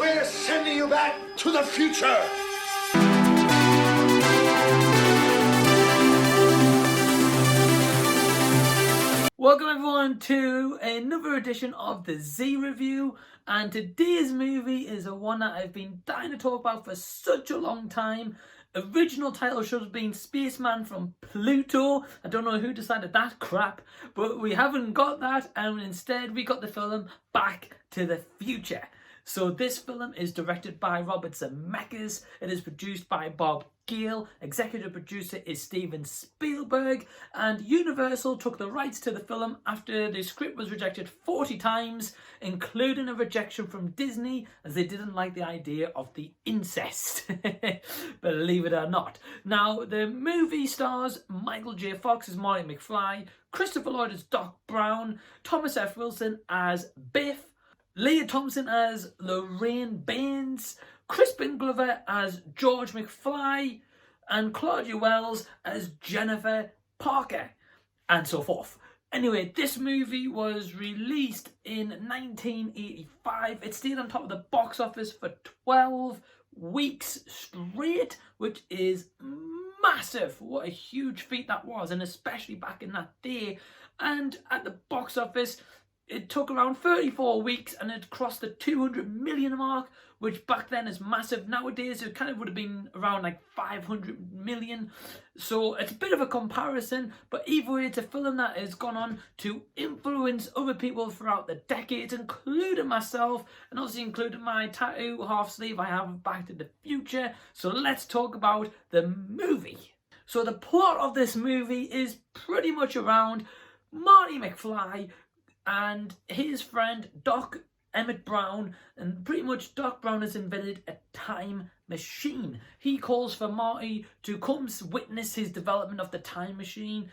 We're sending you back to the future. Welcome everyone to another edition of the Z Review, and today's movie is a one that I've been dying to talk about for such a long time. Original title should have been Spaceman from Pluto. I don't know who decided that crap, but we haven't got that, and instead we got the film Back to the Future. So this film is directed by Robert Zemeckis. It is produced by Bob Gale. Executive producer is Steven Spielberg. And Universal took the rights to the film after the script was rejected 40 times, including a rejection from Disney, as they didn't like the idea of the incest. Believe it or not. Now, the movie stars Michael J. Fox as Marty McFly, Christopher Lloyd as Doc Brown, Thomas F. Wilson as Biff, Leah Thompson as Lorraine Baines, Crispin Glover as George McFly, and Claudia Wells as Jennifer Parker, and so forth. Anyway, this movie was released in 1985. It stayed on top of the box office for 12 weeks straight, which is massive. What a huge feat that was, and especially back in that day. And at the box office, it took around 34 weeks and it crossed the 200 million mark, which back then is massive. Nowadays, it kind of would have been around like 500 million. So it's a bit of a comparison, but either way, it's a film that has gone on to influence other people throughout the decades, including myself, and also including my tattoo half sleeve I have of Back to the Future. So let's talk about the movie. So the plot of this movie is pretty much around Marty McFly and his friend Doc Emmett Brown, and pretty much Doc Brown has invented a time machine. He calls for Marty to come witness his development of the time machine.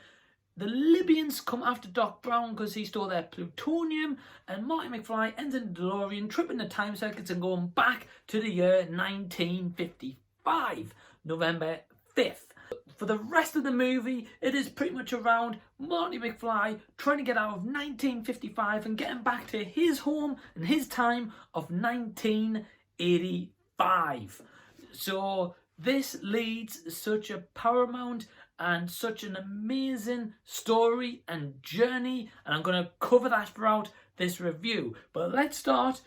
The Libyans come after Doc Brown because he stole their plutonium, and Marty McFly ends in the DeLorean, tripping the time circuits and going back to the year 1955, November 5th. For the rest of the movie, it is pretty much around Marty McFly trying to get out of 1955 and getting back to his home and his time of 1985. So this leads such a paramount and such an amazing story and journey, and I'm going to cover that throughout this review. But let's start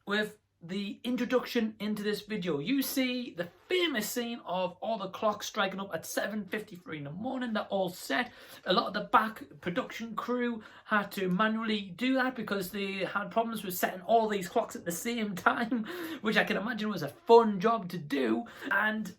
with the introduction into this video. You see the famous scene of all the clocks striking up at 7:53 in the morning. They're all set. A lot of the back production crew had to manually do that because they had problems with setting all these clocks at the same time, which I can imagine was a fun job to do. And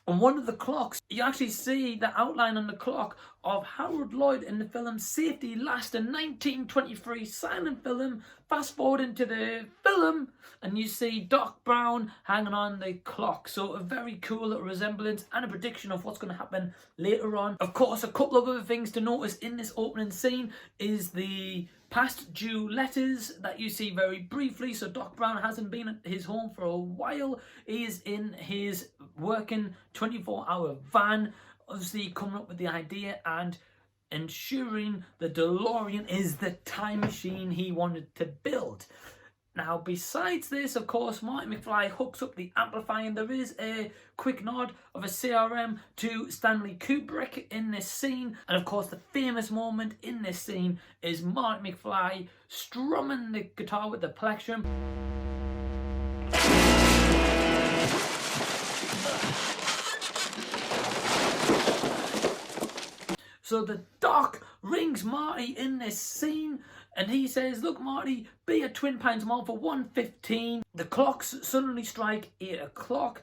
on one of the clocks, you actually see the outline on the clock of Harold Lloyd in the film Safety Last, a 1923 silent film. Fast forward into the film and you see Doc Brown hanging on the clock. So a very cool little resemblance and a prediction of what's going to happen later on. Of course, a couple of other things to notice in this opening scene is the past due letters that you see very briefly. So Doc Brown hasn't been at his home for a while. He is in his working 24-hour van, obviously coming up with the idea and ensuring the DeLorean is the time machine he wanted to build. Now, besides this, of course, Marty McFly hooks up the amplifier, and there is a quick nod of a CRM to Stanley Kubrick in this scene. And of course, the famous moment in this scene is Marty McFly strumming the guitar with the plectrum. So the Doc rings Marty in this scene and he says, look Marty, be at Twin Pines Mall for 1:15. The clocks suddenly strike 8 o'clock.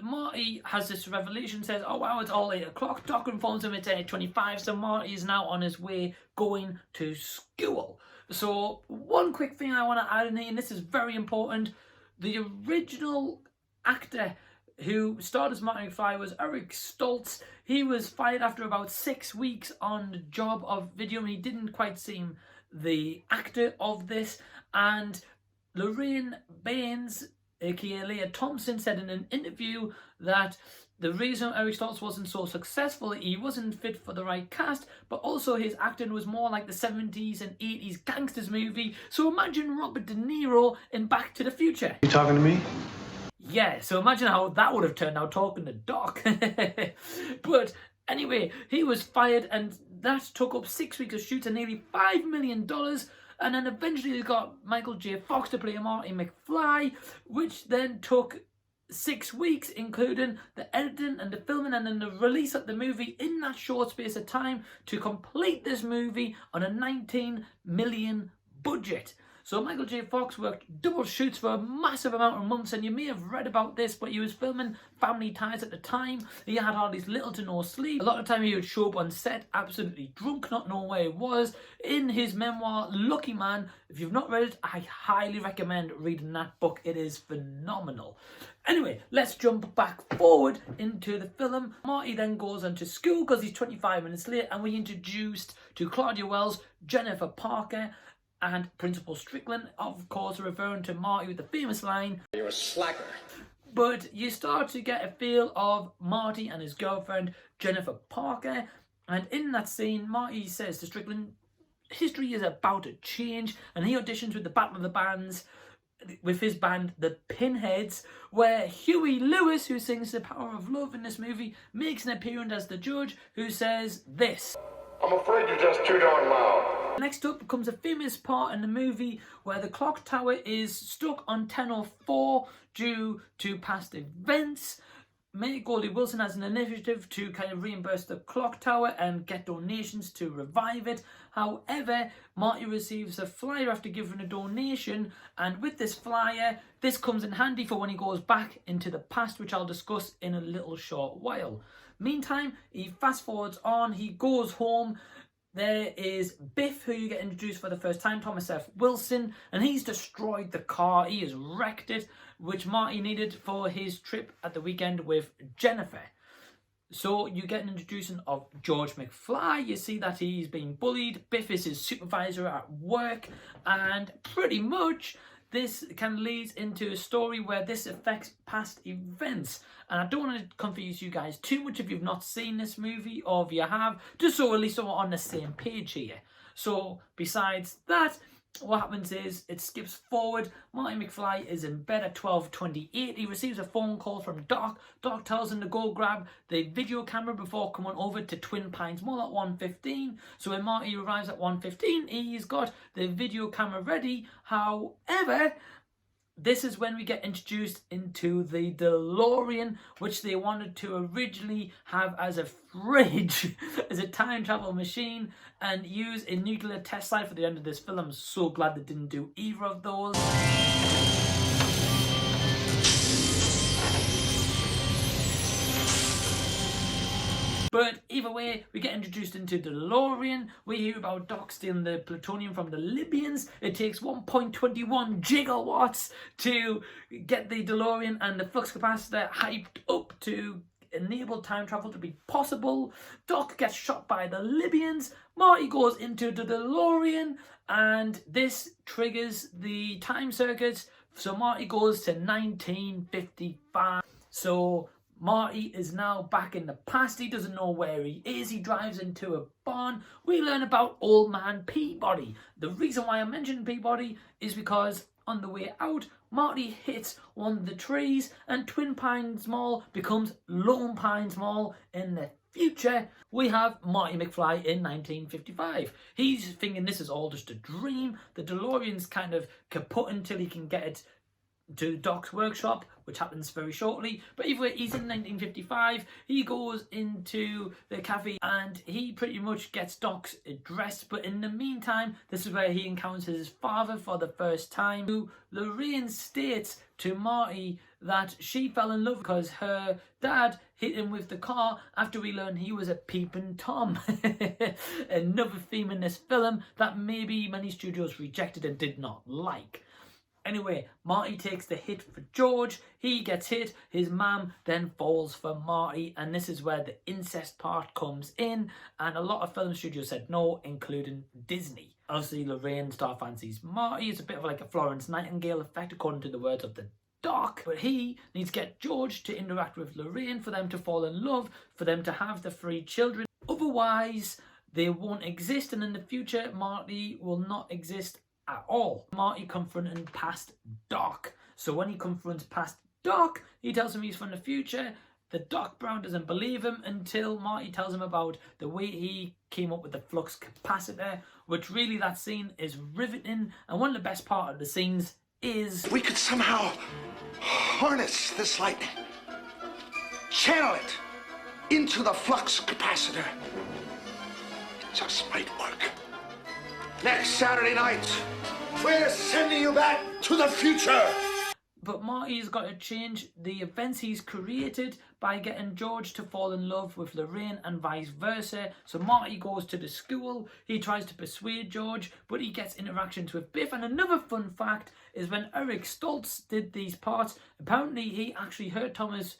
Marty has this revelation, says, oh wow, it's all 8 o'clock. Doc informs him it's 8:25, so Marty is now on his way going to school. So one quick thing I want to add in here, and this is very important. The original actor who starred as Marty McFly was Eric Stoltz. He was fired after about 6 weeks on the job of video, and he didn't quite seem the actor of this. And Lorraine Baines, aka Leah Thompson, said in an interview that The reason Eric Stoltz wasn't so successful, he wasn't fit for the right cast, but also his acting was more like the 70s and 80s gangsters movie. So imagine Robert De Niro in Back to the Future. You talking to me? Yeah, so imagine how that would have turned out talking to Doc. But anyway, he was fired, and that took up 6 weeks of shoots and nearly $5 million. And then eventually they got Michael J. Fox to play Marty McFly, which then took 6 weeks, including the editing and the filming and then the release of the movie in that short space of time to complete this movie on a $19 million budget. So Michael J. Fox worked double shoots for a massive amount of months, and you may have read about this, but he was filming Family Ties at the time. He had all these little to no sleep. A lot of time he would show up on set absolutely drunk, not knowing where he was. In his memoir, Lucky Man, if you've not read it, I highly recommend reading that book. It is phenomenal. Anyway, let's jump back forward into the film. Marty then goes into school because he's 25 minutes late, and we introduced to Claudia Wells, Jennifer Parker, and Principal Strickland, of course, referring to Marty with the famous line, "You're a slacker." But you start to get a feel of Marty and his girlfriend, Jennifer Parker. And in that scene, Marty says to Strickland, history is about to change. And he auditions with the Battle of the Bands, with his band, the Pinheads, where Huey Lewis, who sings The Power of Love in this movie, makes an appearance as the judge, who says this: I'm afraid you're just too darn loud. Next up comes a famous part in the movie where the clock tower is stuck on 10:04 due to past events. Mayor Goldie Wilson has an initiative to kind of reimburse the clock tower and get donations to revive it. However, Marty receives a flyer after giving a donation, and with this flyer, this comes in handy for when he goes back into the past, which I'll discuss in a little short while. Meantime, he fast forwards on, he goes home. There is Biff, who you get introduced for the first time, Thomas F. Wilson, and he's destroyed the car. He has wrecked it, which Marty needed for his trip at the weekend with Jennifer. So you get an introduction of George McFly. You see that he's being bullied. Biff is his supervisor at work, and pretty much this kind of leads into a story where this affects past events. And I don't want to confuse you guys too much if you've not seen this movie, or if you have, just so at least we're on the same page here. So besides that, what happens is it skips forward. Marty McFly is in bed at 12:28. He receives a phone call from Doc. Doc tells him to go grab the video camera before coming over to Twin Pines Mall at 1:15. So when Marty arrives at 1:15, he's got the video camera ready. However, this is when we get introduced into the DeLorean, which they wanted to originally have as a fridge, as a time travel machine, and use a nuclear test site for the end of this film. I'm so glad they didn't do either of those. But either way, we get introduced into the DeLorean. We hear about Doc stealing the plutonium from the Libyans. It takes 1.21 gigawatts to get the DeLorean and the flux capacitor hyped up to enable time travel to be possible. Doc gets shot by the Libyans. Marty goes into the DeLorean, and this triggers the time circuits. So Marty goes to 1955. So Marty is now back in the past. He doesn't know where he is. He drives into a barn. We learn about Old Man Peabody. The reason why I mentioned Peabody is because on the way out, Marty hits one of the trees and Twin Pines Mall becomes Lone Pines Mall in the future. We have Marty McFly in 1955. He's thinking this is all just a dream. The DeLorean's kind of kaput until he can get it to Doc's workshop, which happens very shortly. But either way, he's in 1955. He goes into the cafe and he pretty much gets Doc's address. But in the meantime, this is where he encounters his father for the first time, who Lorraine states to Marty that she fell in love because her dad hit him with the car after we learned he was a peeping Tom. Another theme in this film that maybe many studios rejected and did not like. Anyway, Marty takes the hit for George. He gets hit. His mum then falls for Marty. And this is where the incest part comes in. And a lot of film studios said no, including Disney. Obviously, Lorraine star fancies Marty. It's a bit of like a Florence Nightingale effect, according to the words of the Doc, but he needs to get George to interact with Lorraine for them to fall in love, for them to have the 3 children. Otherwise, they won't exist, and in the future, Marty will not exist at all. Marty confronting past Doc. So when he confronts past Doc, he tells him he's from the future. The Doc Brown doesn't believe him until Marty tells him about the way he came up with the flux capacitor, which really, that scene is riveting. And one of the best part of the scenes is We could somehow harness this lightning, channel it into the flux capacitor. It just might work. Next Saturday night, we're sending you back to the future. But Marty's got to change the events he's created by getting George to fall in love with Lorraine and vice versa. So Marty goes to the school, he tries to persuade George, but he gets interactions with Biff. And another fun fact is when Eric Stoltz did these parts, apparently he actually hurt Thomas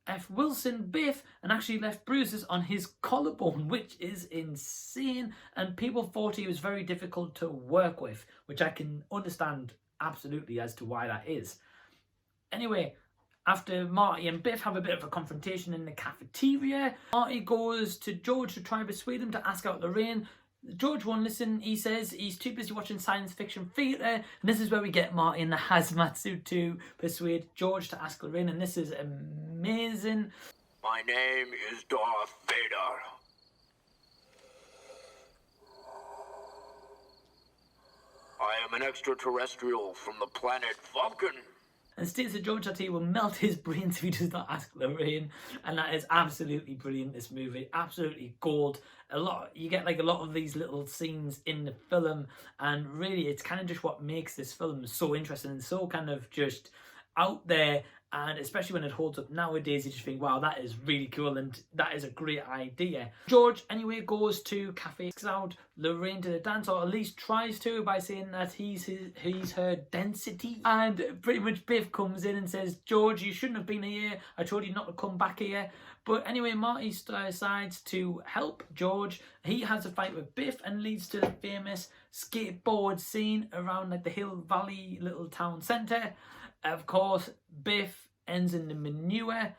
F. Wilson, Biff, and actually left bruises on his collarbone, which is insane. And people thought he was very difficult to work with, which I can understand absolutely as to why that is. Anyway, after Marty and Biff have a bit of a confrontation in the cafeteria, Marty goes to George to try and persuade him to ask out Lorraine. George won't listen. He says he's too busy watching science fiction theatre. And this is where we get Marty in the hazmat suit to persuade George to ask Lorraine. And this is amazing. My name is Darth Vader. I am an extraterrestrial from the planet Vulcan. And states to George that he will melt his brains if he does not ask Lorraine. And that is absolutely brilliant, this movie. Absolutely gold. You get like a lot of these little scenes in the film, and really it's kind of just what makes this film so interesting and so kind of just out there. And especially when it holds up nowadays, you just think, wow, that is really cool and that is a great idea. George, anyway, goes to cafe, asks out Lorraine to the dance, or at least tries to, by saying that he's her density. And pretty much Biff comes in and says, George, you shouldn't have been here. I told you not to come back here. But anyway, Marty decides to help George. He has a fight with Biff and leads to the famous skateboard scene around like the Hill Valley little town centre. Of course, Biff ends in the manure.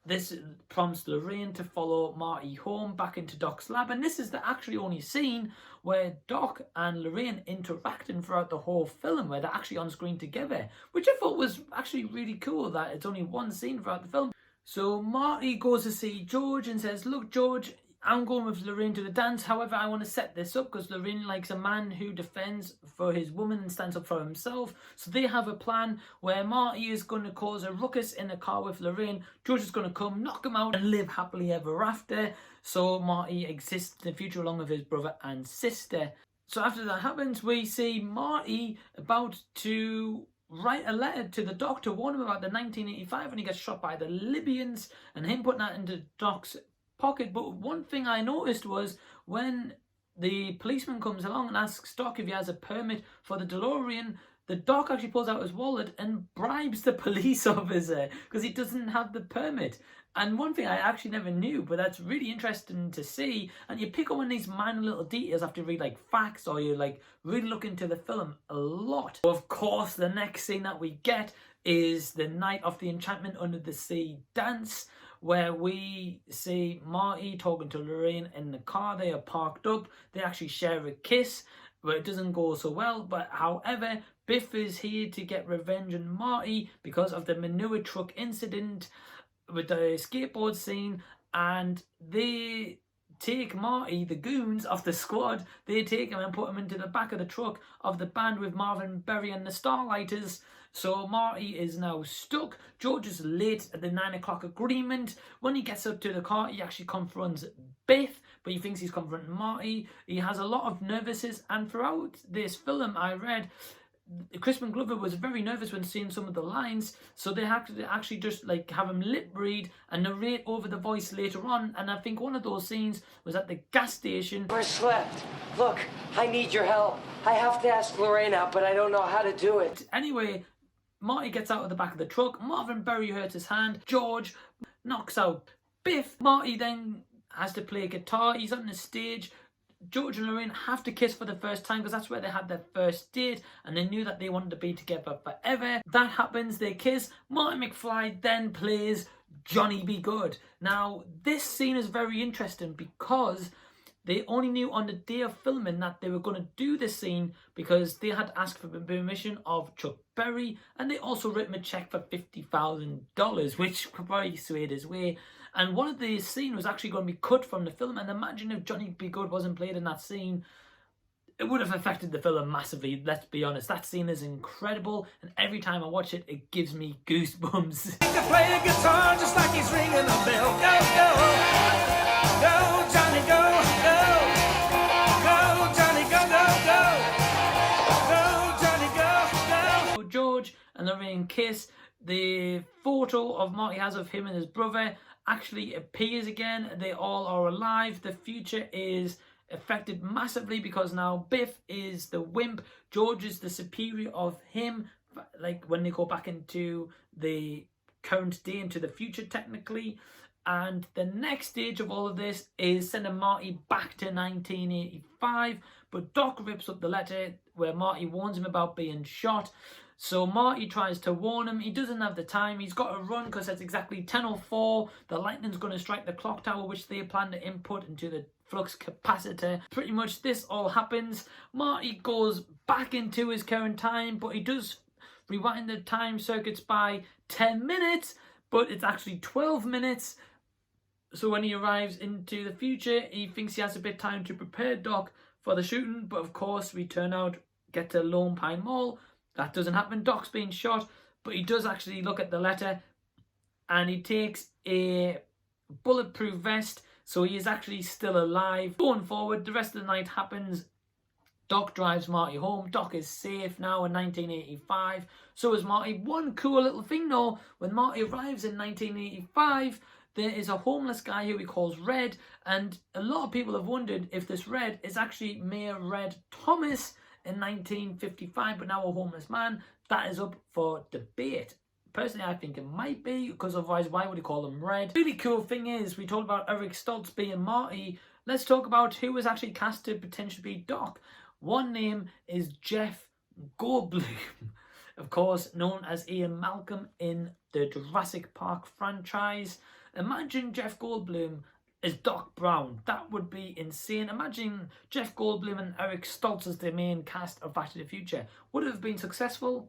This prompts Lorraine to follow Marty home back into Doc's lab. And this is the actually only scene where Doc and Lorraine interacting throughout the whole film, where they're actually on screen together, which I thought was actually really cool that it's only one scene throughout the film. So Marty goes to see George and says, look, George, I'm going with Lorraine to the dance. However, I want to set this up because Lorraine likes a man who defends for his woman and stands up for himself. So they have a plan where Marty is going to cause a ruckus in a car with Lorraine. George is going to come, knock him out and live happily ever after. So Marty exists in the future along with his brother and sister. So after that happens, we see Marty about to write a letter to the Doc to warn him about the 1985 when he gets shot by the Libyans, and him putting that into Doc's pocket. But one thing I noticed was when the policeman comes along and asks Doc if he has a permit for the DeLorean, the Doc actually pulls out his wallet and bribes the police officer because he doesn't have the permit. And one thing I actually never knew, but that's really interesting to see. And you pick up on these minor little details after you read like facts, or you like really look into the film a lot. Of course, the next scene that we get is the night of the Enchantment Under the Sea dance, where we see Marty talking to Lorraine in the car. They are parked up. They actually share a kiss, but it doesn't go so well. But however, Biff is here to get revenge on Marty because of the manure truck incident with the skateboard scene, and they take Marty, the goons of the squad, they take him and put him into the back of the truck of the band with Marvin Berry and the Starlighters. So Marty is now stuck. George is late at the 9 o'clock agreement. When he gets up to the car, he actually confronts Biff, but he thinks he's confronting Marty. He has a lot of nervousness, and throughout this film I read Crispin Glover was very nervous when seeing some of the lines, so they had to actually just like have him lip read and narrate over the voice later on. And I think one of those scenes was at the gas station. Overslept. Look, I need your help. I have to ask Lorraine out, but I don't know how to do it. Anyway, Marty gets out of the back of the truck. Marvin Berry hurts his hand. George knocks out Biff. Marty then has to play guitar. He's on the stage. George and Lorraine have to kiss for the first time because that's where they had their first date and they knew that they wanted to be together forever. That happens, they kiss. Marty McFly then plays Johnny Be Good. Now, this scene is very interesting because they only knew on the day of filming that they were going to do this scene because they had asked for the permission of Chuck Berry, and they also written a check for $50,000, which probably swayed his way. And one of the scenes was actually going to be cut from the film, and imagine if Johnny Be Good wasn't played in that scene. It would have affected the film massively, let's be honest. That scene is incredible, and every time I watch it, it gives me goosebumps. To play the guitar just like he's ringing a bell. Go, go, go, Johnny, go, go, go, Johnny, go, go, go, go, Johnny, go, go. George and Lorraine kiss. The photo of Marty has of him and his brother actually appears again. They all are alive. The future is affected massively because now Biff is the wimp, George is the superior of him, like when they go back into the current day, into the future technically. And the next stage of all of this is sending Marty back to 1985, but Doc rips up the letter where Marty warns him about being shot. So Marty tries to warn him. He doesn't have the time. He's got to run because it's exactly 10:04. The lightning's going to strike the clock tower, which they plan to input into the flux capacitor. Pretty much this all happens. Marty goes back into his current time, but he does rewind the time circuits by 10 minutes, but it's actually 12 minutes. So when he arrives into the future, he thinks he has a bit of time to prepare Doc for the shooting, but of course we get to Lone Pine Mall. That doesn't happen. Doc's being shot, but he does actually look at the letter and he takes a bulletproof vest, so he is actually still alive. Going forward, the rest of the night happens. Doc drives Marty home. Doc is safe now in 1985. So is Marty. One cool little thing though, when Marty arrives in 1985, there is a homeless guy who he calls Red, and a lot of people have wondered if this Red is actually Mayor Red Thomas in 1955, but now a homeless man. That is up for debate. Personally, I think it might be, because otherwise why would he call him Red? Really cool thing is, we talked about Eric Stoltz being Marty. Let's talk about who was actually cast to potentially be Doc. One name is Jeff Goldblum, of course known as Ian Malcolm in the Jurassic Park franchise. Imagine Jeff Goldblum as Doc Brown. That would be insane. Imagine Jeff Goldblum and Eric Stoltz as the main cast of Back to the Future. Would it have been successful?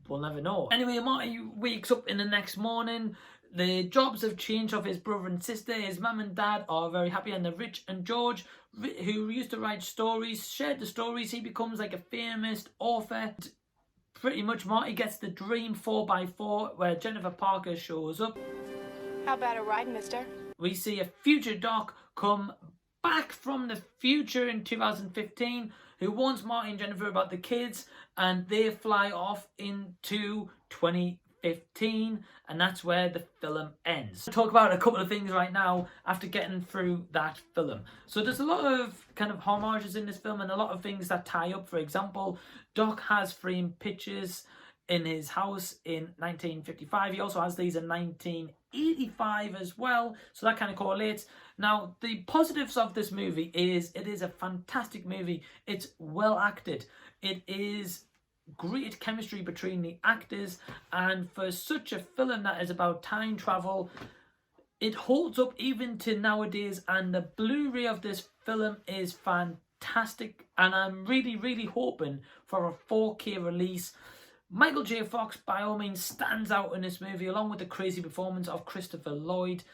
We'll never know. Anyway, Marty wakes up in the next morning. The jobs have changed of his brother and sister. His mum and dad are very happy, and they're Rich and George, who used to write stories, shared the stories. He becomes like a famous author. Pretty much Marty gets the dream 4x4 where Jennifer Parker shows up. How about a ride, mister? We see a future Doc come back from the future in 2015 who warns Marty and Jennifer about the kids, and they fly off into 2015, and that's where the film ends. I'll talk about a couple of things right now after getting through that film. So there's a lot of kind of homages in this film and a lot of things that tie up. For example, Doc has framed pictures in his house in 1955. He also has these in 1985 as well, so that kind of correlates. Now, the positives of this movie is it is a fantastic movie. It's well acted. It is great chemistry between the actors, and for such a film that is about time travel, it holds up even to nowadays, and the Blu-ray of this film is fantastic, and I'm really hoping for a 4K release. Michael J. Fox, by all means, stands out in this movie, along with the crazy performance of Christopher Lloyd.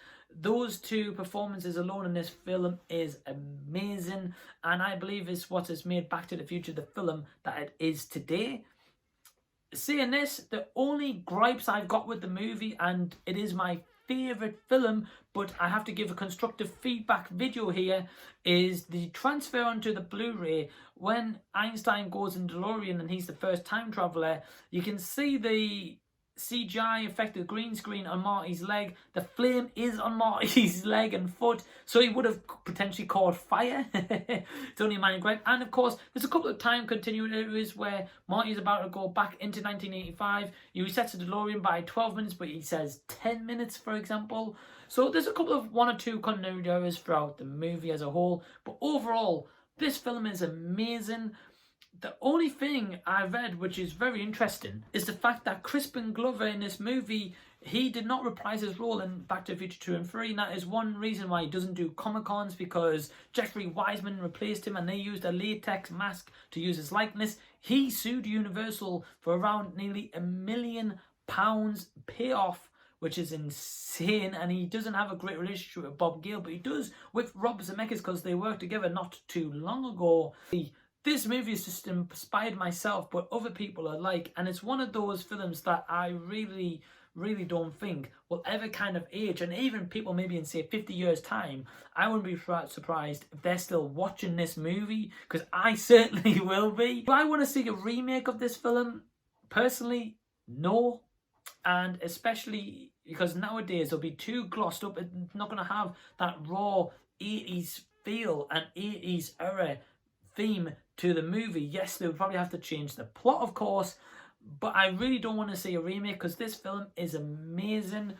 Those two performances alone in this film is amazing, and I believe is what has made Back to the Future the film that it is today. Saying this, the only gripes I've got with the movie, and it is my favourite film, but I have to give a constructive feedback video here, is the transfer onto the Blu-ray. When Einstein goes in DeLorean and he's the first time traveller, you can see the CGI affected green screen on Marty's leg. The flame is on Marty's leg and foot, so he would have potentially caught fire. It's only a minor gripe. And of course, there's a couple of time continuities where Marty's about to go back into 1985. He resets the DeLorean by 12 minutes, but he says 10 minutes, for example. So there's a couple of one or two continuity errors throughout the movie as a whole. But overall, this film is amazing. The only thing I read, which is very interesting, is the fact that Crispin Glover in this movie, he did not reprise his role in Back to the Future 2 and 3. And that is one reason why he doesn't do Comic-Cons, because Jeffrey Wiseman replaced him and they used a latex mask to use his likeness. He sued Universal for around nearly £1 million payoff, which is insane. And he doesn't have a great relationship with Bob Gale, but he does with Rob Zemeckis because they worked together not too long ago. This movie has just inspired myself, but other people alike, and it's one of those films that I really don't think will ever kind of age. And even people maybe in, say, 50 years' time, I wouldn't be surprised if they're still watching this movie, because I certainly will be. Do I want to see a remake of this film? Personally, no. And especially because nowadays it'll be too glossed up. It's not going to have that raw 80s feel and 80s era theme to the movie. Yes, they would probably have to change the plot, of course, but I really don't want to see a remake because this film is amazing.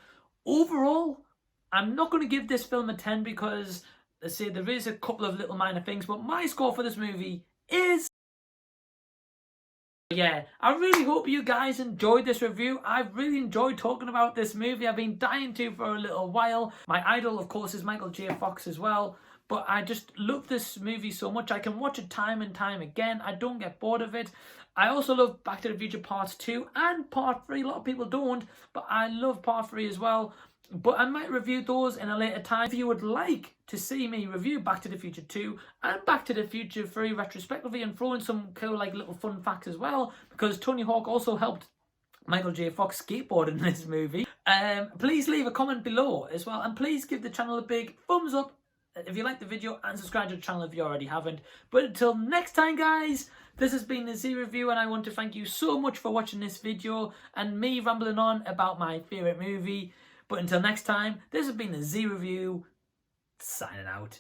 Overall, I'm not going to give this film a 10 because, let's say, there is a couple of little minor things, but my score for this movie is... Yeah, I really hope you guys enjoyed this review. I've really enjoyed talking about this movie. I've been dying to for a little while. My idol, of course, is Michael J. Fox as well. But I just love this movie so much. I can watch it time and time again. I don't get bored of it. I also love Back to the Future Part 2 and Part 3. A lot of people don't, but I love Part 3 as well. But I might review those in a later time. If you would like to see me review Back to the Future 2 and Back to the Future 3 retrospectively and throw in some cool like little fun facts as well, because Tony Hawk also helped Michael J. Fox skateboard in this movie, please leave a comment below as well. And please give the channel a big thumbs up if you like the video, and subscribe to the channel if you already haven't. But until next time, guys, this has been the Z Review, and I want to thank you so much for watching this video and me rambling on about my favourite movie. But until next time, this has been the Z Review, signing out.